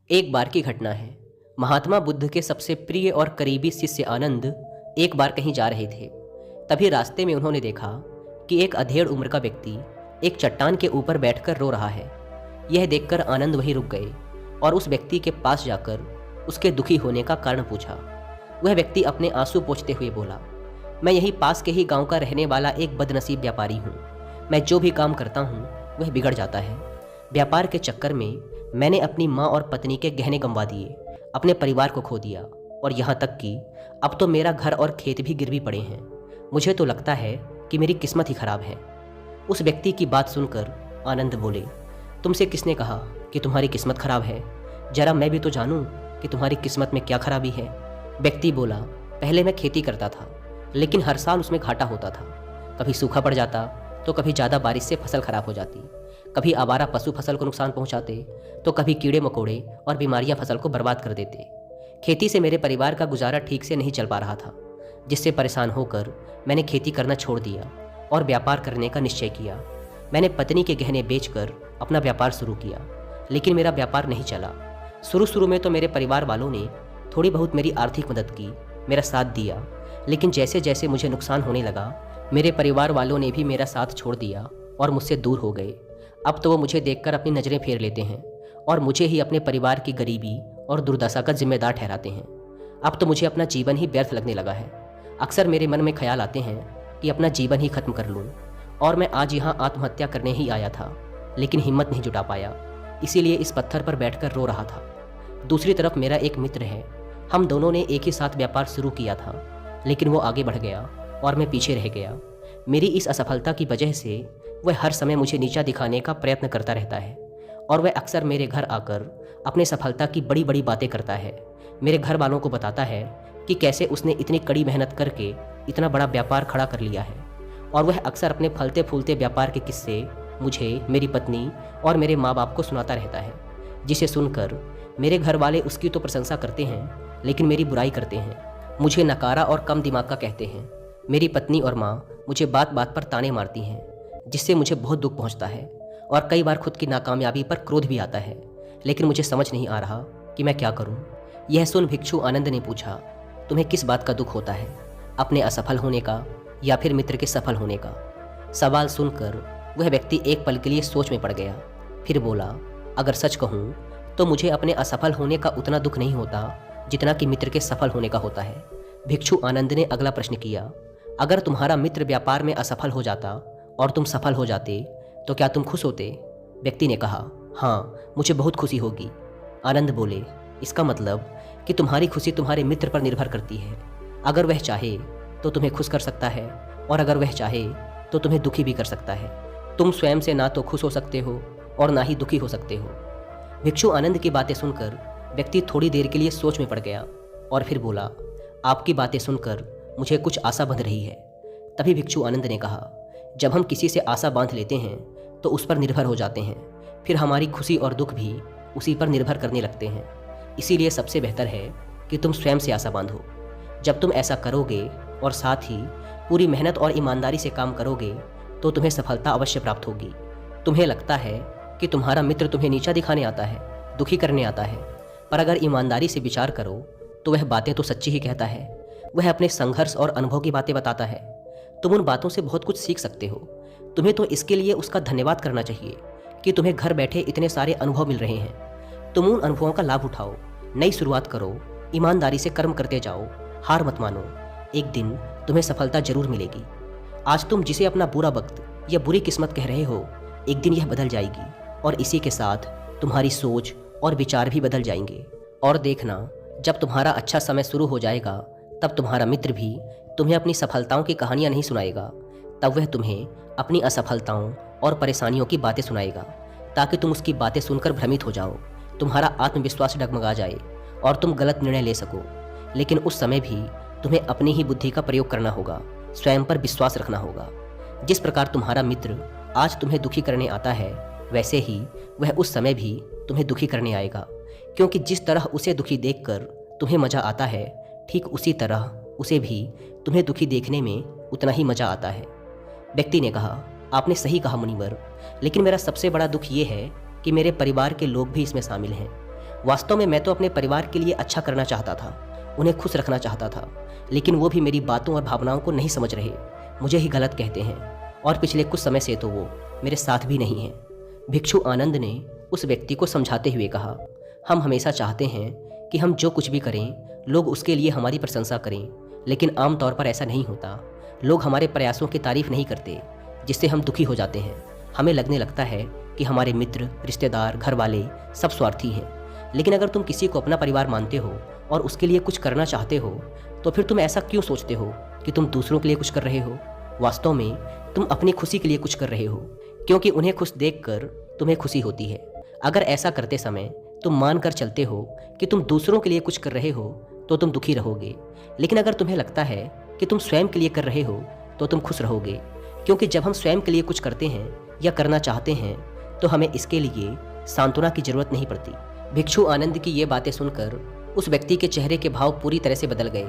एक बार की घटना है। महात्मा बुद्ध के सबसे प्रिय और करीबी शिष्य आनंद एक बार कहीं जा रहे थे। तभी रास्ते में उन्होंने देखा कि एक अधेड़ उम्र का व्यक्ति एक चट्टान के ऊपर बैठकर रो रहा है। यह देखकर आनंद वहीं रुक गए और उस व्यक्ति के पास जाकर उसके दुखी होने का कारण पूछा। वह व्यक्ति अपने आंसू पोंछते हुए बोला, मैं यहीं पास के ही गांव का रहने वाला एक बदनसीब व्यापारी हूँ। मैं जो भी काम करता हूँ वह बिगड़ जाता है। व्यापार के चक्कर में मैंने अपनी माँ और पत्नी के गहने गंवा दिए, अपने परिवार को खो दिया और यहाँ तक कि अब तो मेरा घर और खेत भी गिरवी पड़े हैं। मुझे तो लगता है कि मेरी किस्मत ही खराब है। उस व्यक्ति की बात सुनकर आनंद बोले, तुमसे किसने कहा कि तुम्हारी किस्मत खराब है? जरा मैं भी तो जानूं कि तुम्हारी किस्मत में क्या खराबी है। व्यक्ति बोला, पहले मैं खेती करता था, लेकिन हर साल उसमें घाटा होता था। कभी सूखा पड़ जाता तो कभी ज़्यादा बारिश से फसल खराब हो जाती, कभी आवारा पशु फसल को नुकसान पहुंचाते तो कभी कीड़े मकोड़े और बीमारियां फसल को बर्बाद कर देते। खेती से मेरे परिवार का गुजारा ठीक से नहीं चल पा रहा था, जिससे परेशान होकर मैंने खेती करना छोड़ दिया और व्यापार करने का निश्चय किया। मैंने पत्नी के गहने बेचकर अपना व्यापार शुरू किया, लेकिन मेरा व्यापार नहीं चला। शुरू में तो मेरे परिवार वालों ने थोड़ी बहुत मेरी आर्थिक मदद की, मेरा साथ दिया, लेकिन जैसे जैसे मुझे नुकसान होने लगा मेरे परिवार वालों ने भी मेरा साथ छोड़ दिया और मुझसे दूर हो गए। अब तो वो मुझे देखकर अपनी नज़रें फेर लेते हैं और मुझे ही अपने परिवार की गरीबी और दुर्दशा का जिम्मेदार ठहराते हैं। अब तो मुझे अपना जीवन ही व्यर्थ लगने लगा है। अक्सर मेरे मन में ख्याल आते हैं कि अपना जीवन ही खत्म कर लूँ, और मैं आज यहाँ आत्महत्या करने ही आया था, लेकिन हिम्मत नहीं जुटा पाया, इसीलिए इस पत्थर पर बैठकर रो रहा था। दूसरी तरफ मेरा एक मित्र है, हम दोनों ने एक ही साथ व्यापार शुरू किया था, लेकिन वो आगे बढ़ गया और मैं पीछे रह गया। मेरी इस असफलता की वजह से वह हर समय मुझे नीचा दिखाने का प्रयत्न करता रहता है और वह अक्सर मेरे घर आकर अपने सफलता की बड़ी बड़ी बातें करता है। मेरे घर वालों को बताता है कि कैसे उसने इतनी कड़ी मेहनत करके इतना बड़ा व्यापार खड़ा कर लिया है, और वह अक्सर अपने फलते फूलते व्यापार के किस्से मुझे, मेरी पत्नी और मेरे माँ बाप को सुनाता रहता है, जिसे सुनकर मेरे घर वाले उसकी तो प्रशंसा करते हैं, लेकिन मेरी बुराई करते हैं। मुझे नकारा और कम दिमाग का कहते हैं। मेरी पत्नी और माँ मुझे बात बात पर ताने मारती हैं, जिससे मुझे बहुत दुख पहुंचता है और कई बार खुद की नाकामयाबी पर क्रोध भी आता है, लेकिन मुझे समझ नहीं आ रहा कि मैं क्या करूं। यह सुन भिक्षु आनंद ने पूछा, तुम्हें किस बात का दुख होता है, अपने असफल होने का या फिर मित्र के सफल होने का? सवाल सुनकर वह व्यक्ति एक पल के लिए सोच में पड़ गया, फिर बोला, अगर सच कहूँ तो मुझे अपने असफल होने का उतना दुख नहीं होता जितना कि मित्र के सफल होने का होता है। भिक्षु आनंद ने अगला प्रश्न किया, अगर तुम्हारा मित्र व्यापार में असफल हो जाता और तुम सफल हो जाते तो क्या तुम खुश होते? व्यक्ति ने कहा, हाँ, मुझे बहुत खुशी होगी। आनंद बोले, इसका मतलब कि तुम्हारी खुशी तुम्हारे मित्र पर निर्भर करती है। अगर वह चाहे तो तुम्हें खुश कर सकता है, और अगर वह चाहे तो तुम्हें दुखी भी कर सकता है। तुम स्वयं से ना तो खुश हो सकते हो और ना ही दुखी हो सकते हो। भिक्षु आनंद की बातें सुनकर व्यक्ति थोड़ी देर के लिए सोच में पड़ गया और फिर बोला, आपकी बातें सुनकर मुझे कुछ आशा बंध रही है। तभी भिक्षु आनंद ने कहा, जब हम किसी से आशा बांध लेते हैं तो उस पर निर्भर हो जाते हैं, फिर हमारी खुशी और दुख भी उसी पर निर्भर करने लगते हैं। इसीलिए सबसे बेहतर है कि तुम स्वयं से आशा बांधो। जब तुम ऐसा करोगे और साथ ही पूरी मेहनत और ईमानदारी से काम करोगे तो तुम्हें सफलता अवश्य प्राप्त होगी। तुम्हें लगता है कि तुम्हारा मित्र तुम्हें नीचा दिखाने आता है, दुखी करने आता है, पर अगर ईमानदारी से विचार करो तो वह बातें तो सच्ची ही कहता है। वह अपने संघर्ष और अनुभव की बातें बताता है। तुम उन बातों से बहुत कुछ सीख सकते हो। तुम्हें तो इसके लिए उसका धन्यवाद करना चाहिए कि तुम्हें घर बैठे इतने सारे अनुभव मिल रहे हैं। तुम उन अनुभवों का लाभ उठाओ, नई शुरुआत करो, ईमानदारी से कर्म करते जाओ, हार मत मानो। एक दिन तुम्हें सफलता जरूर मिलेगी। आज तुम जिसे अपना बुरा वक्त या बुरी किस्मत कह रहे हो, एक दिन यह बदल जाएगी और इसी के साथ तुम्हारी सोच और विचार भी बदल जाएंगे। और देखना, जब तुम्हारा अच्छा समय शुरू हो जाएगा तब तुम्हारा मित्र भी तुम्हें अपनी सफलताओं की कहानियां नहीं सुनाएगा, तब वह तुम्हें अपनी असफलताओं और परेशानियों की बातें सुनाएगा, ताकि तुम उसकी बातें सुनकर भ्रमित हो जाओ, तुम्हारा आत्मविश्वास डगमगा जाए और तुम गलत निर्णय ले सको। लेकिन उस समय भी तुम्हें अपनी ही बुद्धि का प्रयोग करना होगा, स्वयं पर विश्वास रखना होगा। जिस प्रकार तुम्हारा मित्र आज तुम्हें दुखी करने आता है, वैसे ही वह उस समय भी तुम्हें दुखी करने आएगा, क्योंकि जिस तरह उसे दुखी देखकर तुम्हें मज़ा आता है, ठीक उसी तरह उसे भी तुम्हें दुखी देखने में उतना ही मज़ा आता है। व्यक्ति ने कहा, आपने सही कहा मुनिवर, लेकिन मेरा सबसे बड़ा दुख ये है कि मेरे परिवार के लोग भी इसमें शामिल हैं। वास्तव में मैं तो अपने परिवार के लिए अच्छा करना चाहता था, उन्हें खुश रखना चाहता था, लेकिन वो भी मेरी बातों और भावनाओं को नहीं समझ रहे, मुझे ही गलत कहते हैं और पिछले कुछ समय से तो वो मेरे साथ भी नहीं हैं। भिक्षु आनंद ने उस व्यक्ति को समझाते हुए कहा, हम हमेशा चाहते हैं कि हम जो कुछ भी करें लोग उसके लिए हमारी प्रशंसा करें, लेकिन आमतौर पर ऐसा नहीं होता। लोग हमारे प्रयासों की तारीफ नहीं करते, जिससे हम दुखी हो जाते हैं। हमें लगने लगता है कि हमारे मित्र, रिश्तेदार, घर वाले सब स्वार्थी हैं। लेकिन अगर तुम किसी को अपना परिवार मानते हो और उसके लिए कुछ करना चाहते हो, तो फिर तुम ऐसा क्यों सोचते हो कि तुम दूसरों के लिए कुछ कर रहे हो? वास्तव में तुम अपनी खुशी के लिए कुछ कर रहे हो, क्योंकि उन्हें खुश देखकर तुम्हें खुशी होती है। अगर ऐसा करते समय तुम मान कर चलते हो कि तुम दूसरों के लिए कुछ कर रहे हो, तो तुम दुखी रहोगे। लेकिन अगर तुम्हें लगता है कि तुम स्वयं के लिए कर रहे हो, तो तुम खुश रहोगे, क्योंकि जब हम स्वयं के लिए कुछ करते हैं या करना चाहते हैं तो हमें इसके लिए सांत्वना की जरूरत नहीं पड़ती। भिक्षु आनंद की ये बातें सुनकर उस व्यक्ति के चेहरे के भाव पूरी तरह से बदल गए।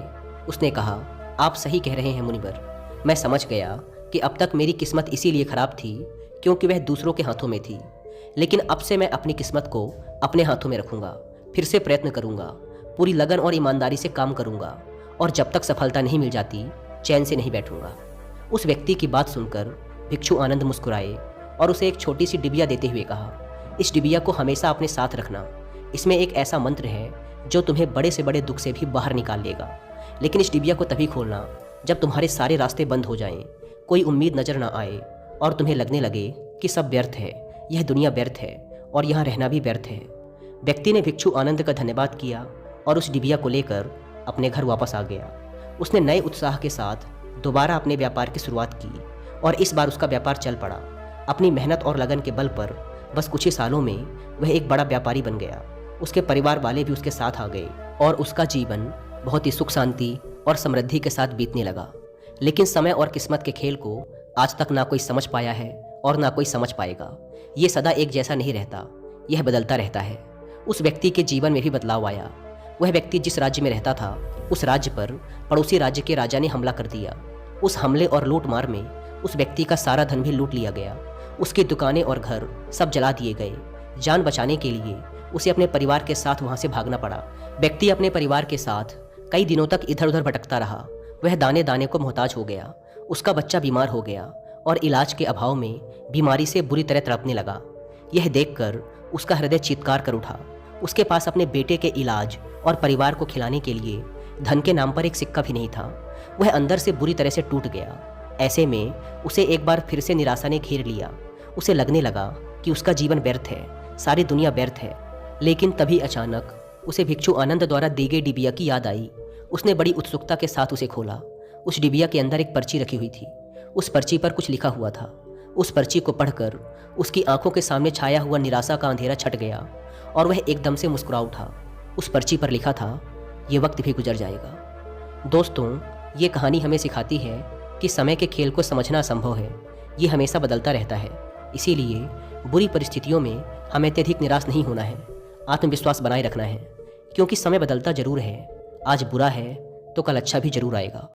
उसने कहा, आप सही कह रहे हैं मुनिवर, मैं समझ गया कि अब तक मेरी किस्मत इसीलिए खराब थी क्योंकि वह दूसरों के हाथों में थी। लेकिन अब से मैं अपनी किस्मत को अपने हाथों में रखूंगा, फिर से प्रयत्न करूंगा, पूरी लगन और ईमानदारी से काम करूंगा और जब तक सफलता नहीं मिल जाती चैन से नहीं बैठूंगा। उस व्यक्ति की बात सुनकर भिक्षु आनंद मुस्कुराए और उसे एक छोटी सी डिबिया देते हुए कहा, इस डिबिया को हमेशा अपने साथ रखना। इसमें एक ऐसा मंत्र है जो तुम्हें बड़े से बड़े दुख से भी बाहर निकाल लेगा। लेकिन इस डिबिया को तभी खोलना जब तुम्हारे सारे रास्ते बंद हो जाएं, कोई उम्मीद नजर ना आए और तुम्हें लगने लगे कि सब व्यर्थ है, यह दुनिया व्यर्थ है और यहाँ रहना भी व्यर्थ है। व्यक्ति ने भिक्षु आनंद का धन्यवाद किया और उस डिबिया को लेकर अपने घर वापस आ गया। उसने नए उत्साह के साथ दोबारा अपने व्यापार की शुरुआत की और इस बार उसका व्यापार चल पड़ा। अपनी मेहनत और लगन के बल पर बस कुछ ही सालों में वह एक बड़ा व्यापारी बन गया। उसके परिवार वाले भी उसके साथ आ गए और उसका जीवन बहुत ही सुख शांति और समृद्धि के साथ बीतने लगा। लेकिन समय और किस्मत के खेल को आज तक ना कोई समझ पाया है और ना कोई समझ पाएगा। ये सदा एक जैसा नहीं रहता, यह बदलता रहता है। उस व्यक्ति के जीवन में भी बदलाव आया। वह व्यक्ति जिस राज्य में रहता था, उस राज्य पर पड़ोसी राज्य के राजा ने हमला कर दिया। उस हमले और लूटमार में उस व्यक्ति का सारा धन भी लूट लिया गया। उसकी दुकानें और घर सब जला दिए गए। जान बचाने के लिए उसे अपने परिवार के साथ वहां से भागना पड़ा। व्यक्ति अपने परिवार के साथ कई दिनों तक इधर उधर भटकता रहा। वह दाने दाने को मोहताज हो गया। उसका बच्चा बीमार हो गया और इलाज के अभाव में बीमारी से बुरी तरह तड़पने लगा। यह देखकर उसका हृदय चीत्कार कर उठा। उसके पास अपने बेटे के इलाज और परिवार को खिलाने के लिए धन के नाम पर एक सिक्का भी नहीं था। वह अंदर से बुरी तरह से टूट गया। ऐसे में उसे एक बार फिर से निराशा ने घेर लिया। उसे लगने लगा कि उसका जीवन व्यर्थ है, सारी दुनिया व्यर्थ है। लेकिन तभी अचानक उसे भिक्षु आनंद द्वारा दी गई डिबिया की याद आई। उसने बड़ी उत्सुकता के साथ उसे खोला। उस डिबिया के अंदर एक पर्ची रखी हुई थी। उस पर्ची पर कुछ लिखा हुआ था। उस पर्ची को पढ़कर उसकी आंखों के सामने छाया हुआ निराशा का अंधेरा छट गया और वह एकदम से मुस्कुरा उठा। उस पर्ची पर लिखा था, ये वक्त भी गुजर जाएगा। दोस्तों, ये कहानी हमें सिखाती है कि समय के खेल को समझना असंभव है। ये हमेशा बदलता रहता है। इसीलिए बुरी परिस्थितियों में हमें अत्यधिक निराश नहीं होना है, आत्मविश्वास बनाए रखना है, क्योंकि समय बदलता जरूर है। आज बुरा है तो कल अच्छा भी जरूर आएगा।